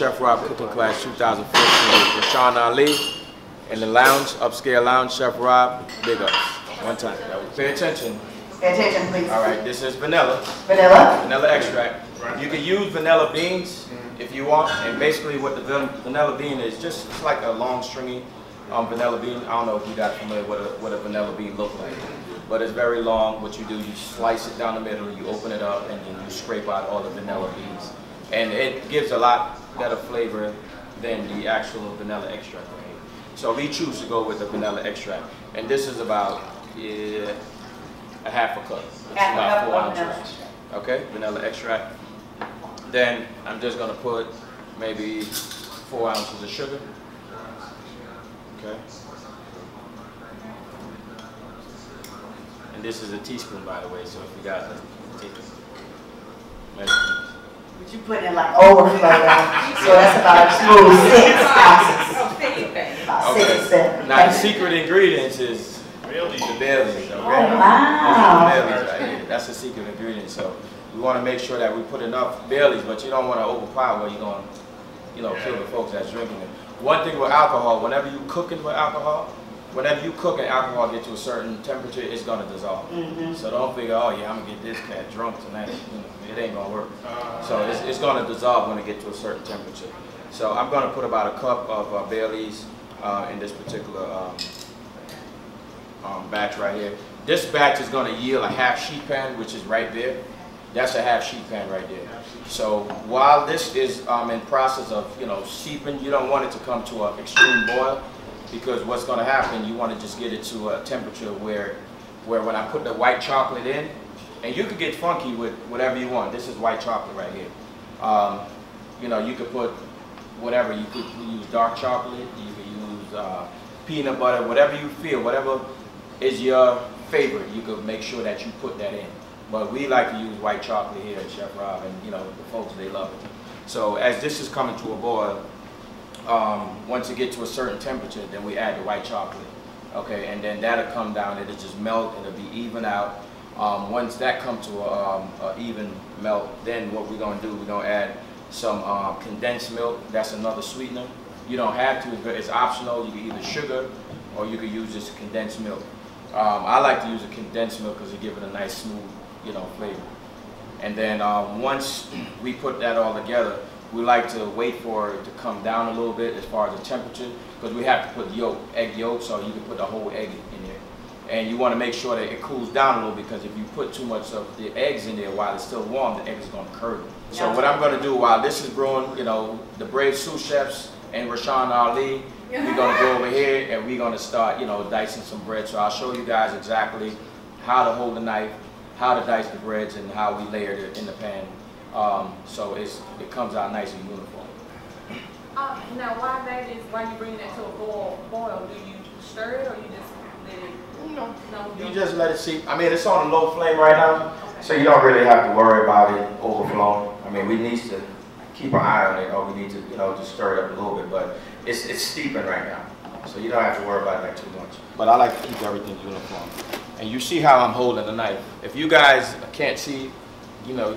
Chef Rob Cooking Class 2014 with Rashawn Ali in the lounge, upscale lounge. Chef Rob, big ups. One time. Pay attention. Pay attention, please. All right, this is vanilla. Vanilla. Vanilla extract. You can use vanilla beans if you want, and basically what the vanilla bean is, just it's like a long stringy vanilla bean. I don't know if you got familiar with what a vanilla bean looks like, but it's very long. What you do, you slice it down the middle, you open it up, and then you scrape out all the vanilla beans. And it gives a lot better flavor than the actual vanilla extract. So we choose to go with the vanilla extract. And this is about a half a cup. It's about 4 ounces. Okay, vanilla extract. Then I'm just gonna put maybe 4 ounces of sugar. Okay. And this is a teaspoon, by the way, so if you guys take it. But you put in like overflow, so that's about a smooth 6 ounces. About 6, 7. Now the secret ingredients is the Baileys. Okay? Oh wow! The Baileys right here. That's the secret ingredient. So we want to make sure that we put enough Baileys, but you don't want to overpower where you're going to, kill the folks that's drinking it. One thing with alcohol, whenever you cooking with alcohol, whenever you cook and alcohol get to a certain temperature, it's going to dissolve. So don't figure, oh yeah, I'm going to get this cat drunk tonight. It ain't going to work. So it's going to dissolve when it gets to a certain temperature. So I'm going to put about a cup of Baileys in this particular batch right here. This batch is going to yield a half sheet pan, which is right there. That's a half sheet pan right there. So while this is in process of seeping, you don't want it to come to an extreme boil, because what's going to happen, you want to just get it to a temperature where when I put the white chocolate in, and you could get funky with whatever you want. This is white chocolate right here. You could put whatever. You could use dark chocolate. You could use peanut butter. Whatever you feel, whatever is your favorite, you could make sure that you put that in. But we like to use white chocolate here at Chef Rob, and the folks, they love it. So as this is coming to a boil, once it gets to a certain temperature, then we add the white chocolate. Okay, and then that'll come down, it'll just melt, it'll be even out. Once that comes to a even melt, then what we're gonna do, we're gonna add some condensed milk. That's another sweetener. You don't have to, but it's optional. You can either sugar or you could use this condensed milk. I like to use a condensed milk because it gives it a nice smooth, flavor. And then once we put that all together, we like to wait for it to come down a little bit as far as the temperature, because we have to put egg yolk, so you can put the whole egg in there. And you want to make sure that it cools down a little, because if you put too much of the eggs in there while it's still warm, the egg is going to curdle. So what I'm going to do while this is brewing, the brave sous chefs and Rashawn Ali, we're going to go over here and we're going to start, dicing some bread. So I'll show you guys exactly how to hold the knife, how to dice the breads, and how we layer it in the pan. So it comes out nice and uniform. Now, why you bring that to a boil? Do you stir it or you just let it? No, you just let it seep. I mean, it's on a low flame right now, so you don't really have to worry about it overflowing. I mean, we need to keep an eye on it, or we need to, just stir it up a little bit. But it's steeping right now, so you don't have to worry about it too much. But I like to keep everything uniform. And you see how I'm holding the knife. If you guys can't see,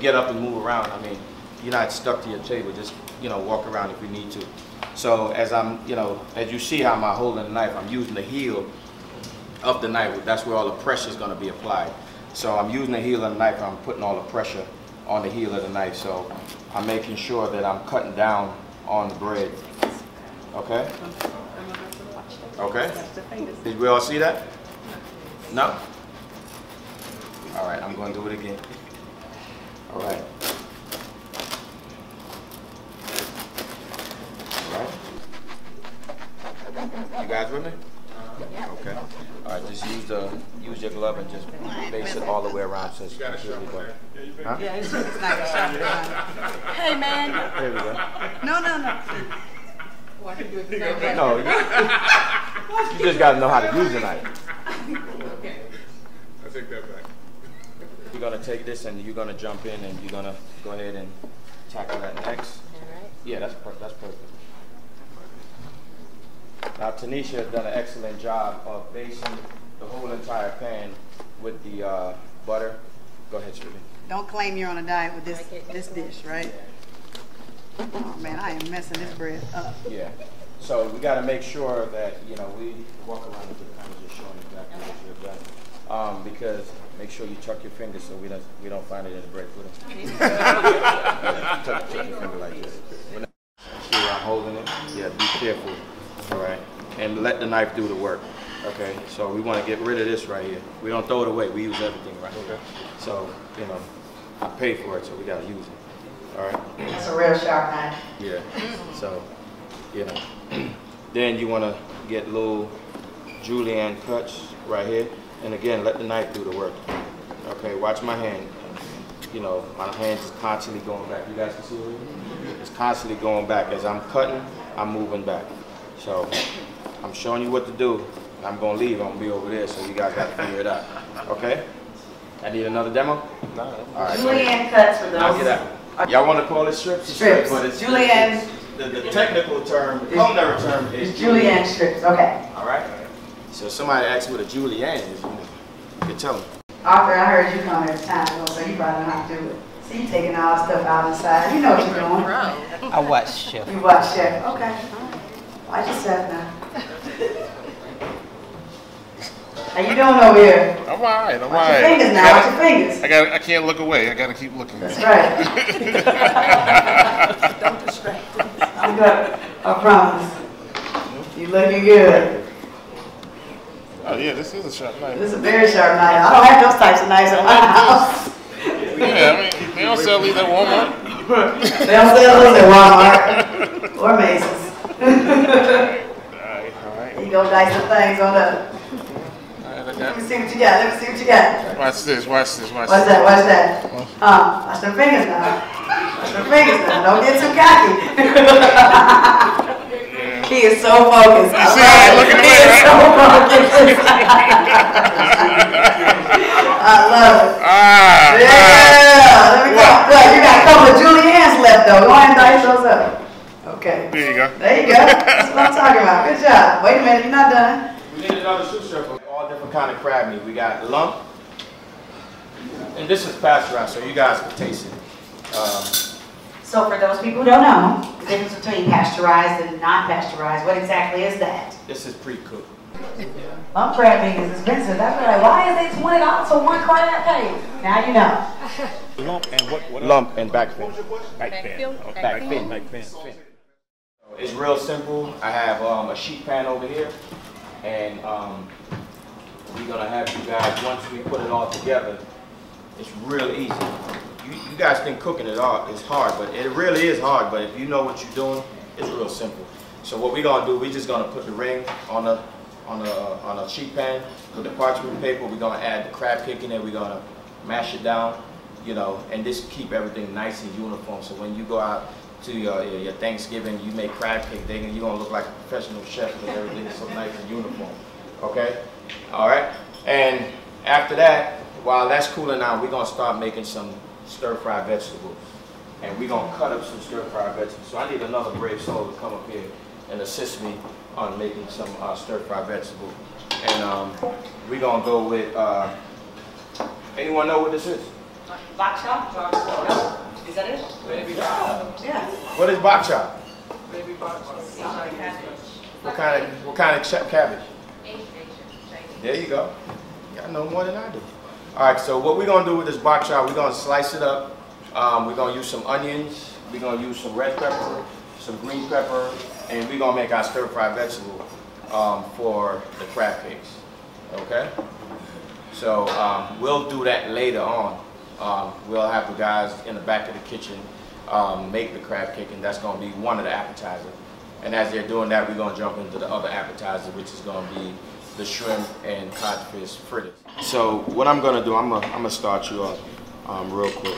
get up and move around. I mean, you're not stuck to your table. Just, walk around if you need to. So as I'm, as you see how I'm holding the knife, I'm using the heel of the knife. That's where all the pressure is going to be applied. So I'm using the heel of the knife. I'm putting all the pressure on the heel of the knife. So I'm making sure that I'm cutting down on the bread. Okay? Okay? Did we all see that? No? All right, I'm going to do it again. All right. All right. You guys with me? Okay. All right, just use your glove and just base it all the way around so it's completely done. Huh? Yeah, it's not a shot around. Hey, man. There we go. No. No, you just got to know how to use the knife. Okay. I take that back. You're going to take this and you're going to jump in and you're going to go ahead and tackle that next. All right. Yeah, that's perfect. Now, Tanisha has done an excellent job of basting the whole entire pan with the butter. Go ahead, Shirley. Don't claim you're on a diet with this dish, right? Oh man, I am messing this bread up. Yeah. So we got to make sure that, you know, we walk around with the kind of just showing exactly what you're doing. Because make sure you tuck your fingers so we don't find it in the bread pudding. tuck your finger like this. See where I'm holding it? Yeah, be careful. All right. And let the knife do the work. Okay. So we want to get rid of this right here. We don't throw it away. We use everything, right? Okay. So, you know, I paid for it, so we got to use it. All right. It's a real sharp knife. Yeah. So, you know, then you want to get little julienne cuts right here. And again, let the knife do the work. Okay, watch my hand. You know, my hands is constantly going back. You guys can see it? It's constantly going back. As I'm cutting, I'm moving back. So, I'm showing you what to do. I'm going to leave. I'm going to be over there, so you guys got to figure it out. Okay? I need another demo? No. All right. Julienne cuts for those. I'll get out. Y'all want to call it strips? Strips. But it's Julienne. The technical term, the culinary term is Julienne strips. Okay. All right. So if somebody asks what a julienne is, you can tell them. Arthur, I heard you come every time, so you probably know how to do it. See, you taking all the stuff out inside. You know what you're doing. I watch Chef. You watch Chef. Okay. Watch yourself now. How you doing over here? I'm all right. I'm all Watch right. your fingers now. Watch your fingers. I can't look away. I gotta keep looking. That's right. Don't distract him. I'm good. I promise. You looking good. Oh yeah, this is a sharp knife. This is a very sharp knife. I don't have those types of knives in my house. Yeah, I mean, they don't sell these at Walmart. They don't sell those at Walmart or Macy's. All right. You go dice some things on up. Let me see what you got. Let me see what you got. Watch this. Watch this. Watch What's this. that? What's that? Watch them fingers now. Watch them fingers now. Don't get too cocky. He is so focused. You see, I ain't looking away, right? So focused. I love it. Yeah. Let me go. Look, you got a couple of juliennes left though. Go ahead and dice those up. Okay. There you go. There you go. That's what I'm talking about. Good job. Wait a minute. You're not done. We need another sous chef of all different kind of crab meat. We got lump, and this is pasteurized, so you guys can taste it. So for those people who don't know, the difference between pasteurized and non-pasteurized, what exactly is that? This is pre-cooked. Lump crab meat is expensive. That's like, why is it $20 for one crab cake? Now you know. Lump and what? Lump and back fin. Back fin. Okay. Back fin. Back fin. It's real simple. I have a sheet pan over here, and we're gonna have you guys, once we put it all together, it's real easy. You guys think cooking it all is hard, but it really is hard. But if you know what you're doing, it's real simple. So what we're gonna do, we're just gonna put the ring on a sheet pan with the parchment paper. We're gonna add the crab cake in there. We're gonna mash it down, you know, and just keep everything nice and uniform. So when you go out to your Thanksgiving, you make crab cake, then you're gonna look like a professional chef because everything is so nice and uniform. Okay? All right. And after that, while that's cooling down, we're gonna start making some stir-fried vegetables, and we're gonna cut up some stir-fried vegetables. So I need another brave soul to come up here and assist me on making some stir-fried vegetables. And we're gonna go with. Anyone know what this is? Bok chop? Is that it? Yeah. What is bok chop? Maybe box. What kind of cabbage? There you go. Y'all know more than I do. All right, so what we're gonna do with this bok chop, we're gonna slice it up. We're gonna use some onions. We're gonna use some red pepper, some green pepper, and we're gonna make our stir-fried vegetable for the crab cakes. Okay? So we'll do that later on. We'll have the guys in the back of the kitchen make the crab cake, and that's gonna be one of the appetizers. And as they're doing that, we're gonna jump into the other appetizer, which is gonna be the shrimp and codfish fritters. So what I'm gonna do, I'm gonna start you off real quick.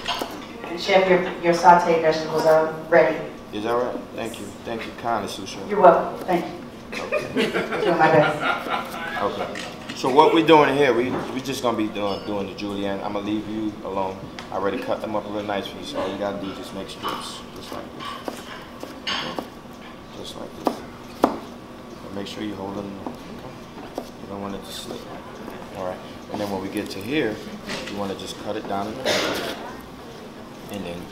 And Chef, your sauteed vegetables are ready. Is that right? Thank you kindly, sous chef. You're welcome. Thank you. Okay. Doing my best. Okay. So what we're doing here, we just gonna be doing the julienne. I'm gonna leave you alone. I already cut them up real nice for you. So all you gotta do is just make strips, just like this. Okay. Just like this. And make sure you hold them. You don't want it to slip. All right. And then when we get to here, you want to just cut it down in the middle, and then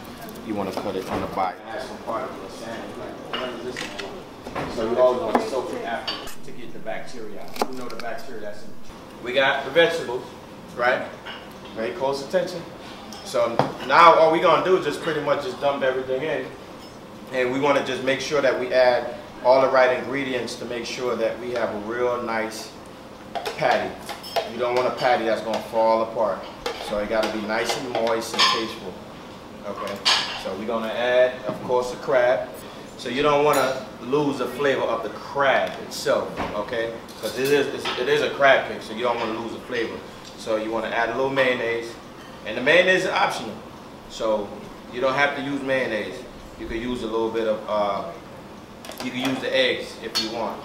you want to cut it on the bottom. It has some particles of sand. Like, what is this for? So you always want to soak it after to get the bacteria out. You know the bacteria that's in. We got the vegetables, right? Pay close attention. So now all we're gonna do is just pretty much just dump everything in. And we want to just make sure that we add all the right ingredients to make sure that we have a real nice patty. You don't want a patty that's going to fall apart. So it got to be nice and moist and tasteful. Okay, so we're going to add, of course, the crab. So you don't want to lose the flavor of the crab itself, okay? Because it is a crab cake, so you don't want to lose the flavor. So you want to add a little mayonnaise. And the mayonnaise is optional. So you don't have to use mayonnaise. You could use a little bit of, you can use the eggs if you want.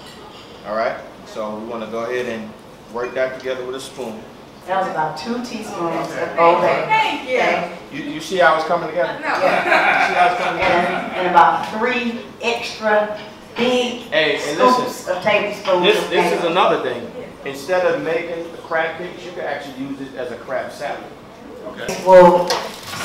All right? So we want to go ahead and work that together with a spoon. That was about 2 teaspoons of old egg. Thank you. You see how it's coming together? No. You see how it's coming together? And about 3 extra big Hey, and scoops of tablespoons. this is another thing. Instead of making the crab cakes, you can actually use it as a crab salad. Okay. Will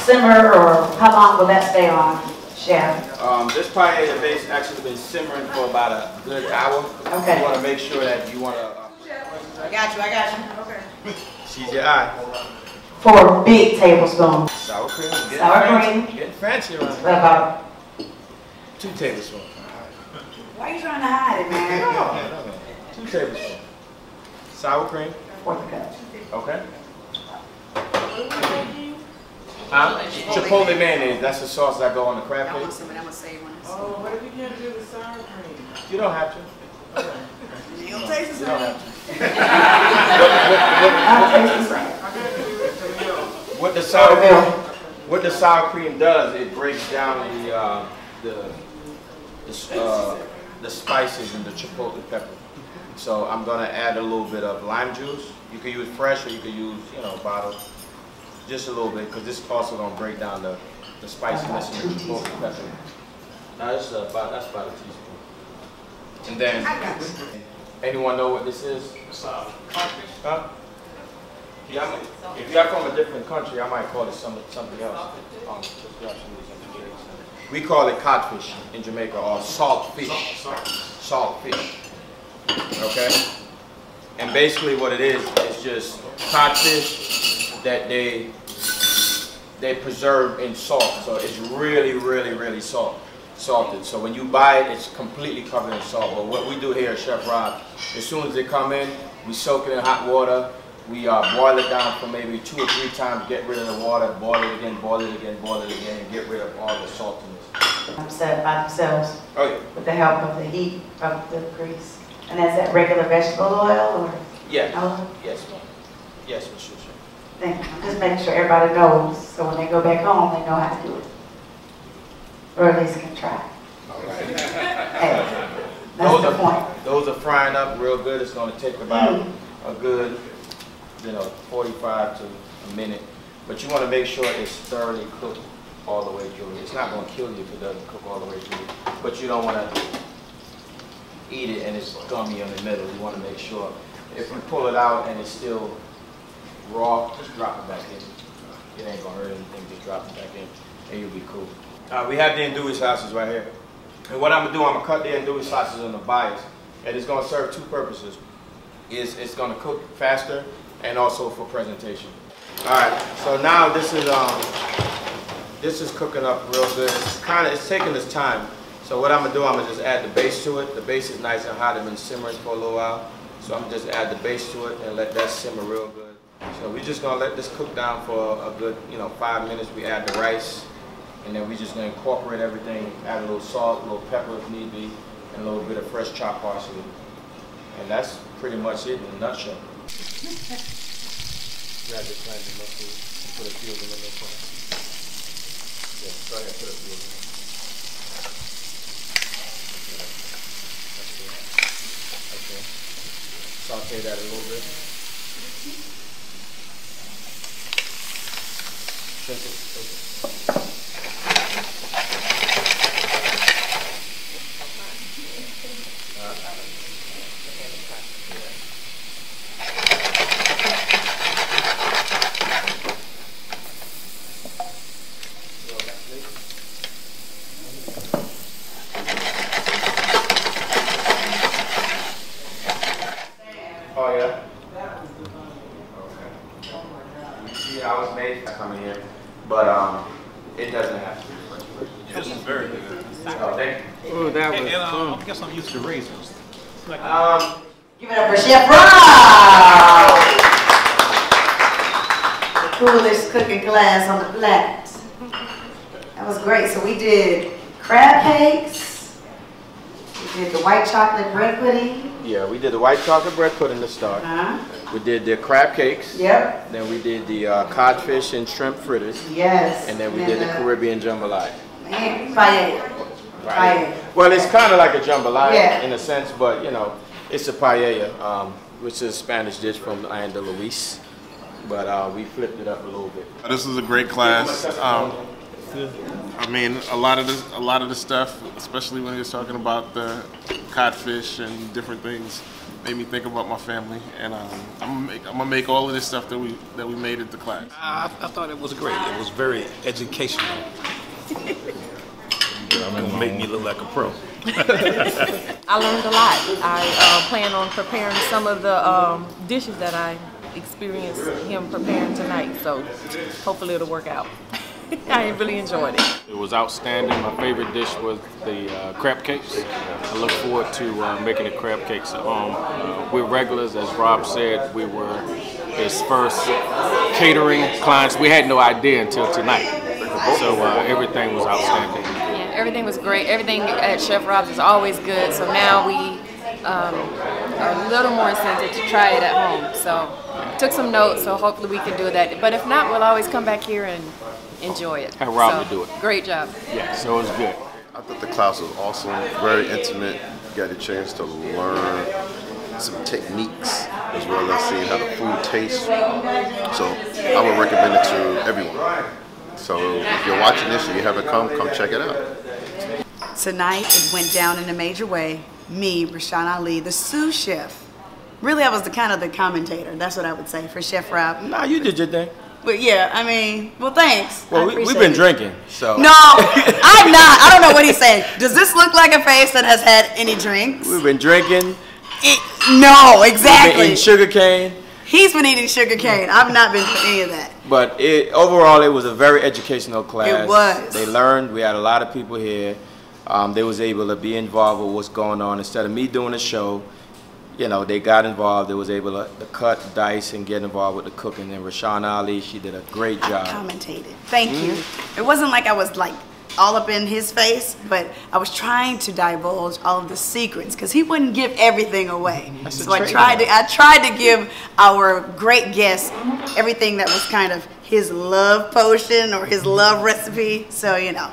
simmer, or how long will that stay on, Chef? This pie has base actually been simmering for about a good hour. Okay. You want to make sure that you want to. I got you. Okay. She's your eye. 4 big tablespoons. Sour cream. Sour cream. Getting fancy around here. About, 2 tablespoons. why are you trying to hide it, man? 2 tablespoons. Sour cream. 4th cup. Okay. Chipotle mayonnaise. That's the sauce that go on the crab cake. Oh, what if you can't do the sour cream? You don't have to. You don't taste the You don't same. have to. I'll taste the What the sour cream, what the sour cream does, it breaks down the spices in the chipotle pepper. So I'm gonna add a little bit of lime juice. You can use fresh, or you can use, bottled, just a little bit, because this is also gonna break down the spiciness in the chipotle pepper. Now that's about a teaspoon. And then, anyone know what this is? Huh? Yeah, if you're from a different country, I might call it something else. We call it codfish in Jamaica, or salt fish. Salt fish. Okay? And basically what it is just codfish that they preserve in salt. So it's really, really, really salted. So when you buy it, it's completely covered in salt. But what we do here at Chef Rob, as soon as they come in, we soak it in hot water. We boil it down for maybe 2 or 3 times, get rid of the water, boil it again, boil it again, boil it again, and get rid of all the saltiness. Upset by themselves Oh yeah. with the help of the heat of the grease. And is that regular vegetable oil, or? Yeah. No? Yes, ma'am. Yes, Ms. Schuster. Thank you. I'm just making sure everybody knows, so when they go back home, they know how to do it. Or at least can try. All right. Hey, that's the point. Those are frying up real good. It's going to take about a good, 45 to a minute. But you want to make sure it's thoroughly cooked all the way through. It's not going to kill you if it doesn't cook all the way through. But you don't want to eat it and it's gummy in the middle. You want to make sure if you pull it out and it's still raw, just drop it back in. It ain't going to hurt anything. Just drop it back in and you'll be cool. We have the andouille sauces right here. And what I'm going to do, I'm going to cut the andouille sauces in the bias. And it's going to serve 2 purposes. It's going to cook faster and also for presentation. All right, so now this is cooking up real good. It's taking its time. So what I'm gonna do, I'm gonna just add the base to it. The base is nice and hot. It's been simmering for a little while. So I'm gonna just add the base to it and let that simmer real good. So we're just gonna let this cook down for a good, 5 minutes. We add the rice, and then we're just gonna incorporate everything. Add a little salt, a little pepper if need be, and a little bit of fresh chopped parsley. And that's pretty much it in a nutshell. Grab this plant and put a few of them in this one. Yeah, go ahead, put a few of them in. Okay. Saute that a little bit. Shake it, shake it. but it doesn't have to be French. This is very good. Oh, thank you. Oh, that And, was I guess I'm used to raisins. It's like Give it up for Chef Rob! The coolest cooking class on the planet. That was great. So we did crab cakes. We did the white chocolate bread pudding. Yeah, we did the white chocolate bread pudding to start. We did the crab cakes. Yep. Then we did the codfish and shrimp fritters. Yes. And then we did the Caribbean jambalaya. Man, paella. Paella. Well, it's kind of like a jambalaya Yeah. in a sense, but you know, it's a paella, which is a Spanish dish from Isla Luis. But we flipped it up a little bit. This was a great class. I mean, a lot of the stuff, especially when he was talking about the codfish and different things, made me think about my family. And I'm gonna make all of this stuff that we made at the class. I thought it was great. It was very educational. It's gonna make me look like a pro. I learned a lot. I plan on preparing some of the dishes that I experienced him preparing tonight, so hopefully it'll work out. I really enjoyed it. It was outstanding. My favorite dish was the crab cakes. I look forward to making the crab cakes at home. We're regulars, as Rob said. We were his first catering clients. We had no idea until tonight. So everything was outstanding. Yeah, everything was great. Everything at Chef Rob's is always good, so now we are a little more incentive to try it at home. So took some notes, so hopefully we can do that. But if not, we'll always come back here and enjoy it. Have Rob to do it. Great job. Yeah, so it was good. I thought the class was awesome, very intimate. You got a chance to learn some techniques as well as seeing how the food tastes. So I would recommend it to everyone. So if you're watching this and you haven't come check it out. Tonight it went down in a major way. Me, Rashawn Ali, the sous chef. Really, I was the kind of the commentator. That's what I would say for Chef Rob. Nah, you did your thing. But yeah, I mean, well, thanks. Well, we've been drinking, so. No, I'm not. I don't know what he's saying. Does this look like a face that has had any drinks? We've been drinking. No, We've exactly. been eating sugar cane. He's been eating sugar cane. I've not been doing any of that. But overall, it was a very educational class. It was. They learned. We had a lot of people here. They was able to be involved with what's going on. Instead of me doing a show, you know, they got involved. They was able to cut, dice, and get involved with the cooking. And Rashawn Ali, she did a great job. I commentated. Thank you. It wasn't like I was like all up in his face, but I was trying to divulge all of the secrets because he wouldn't give everything away. So I tried to give our great guest everything that was kind of his love potion or his love recipe. So, you know,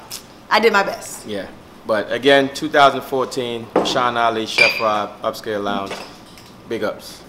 I did my best. Yeah. But again, 2014, Rashawn Ali, Chef Rob, Upscale Lounge. Big ups.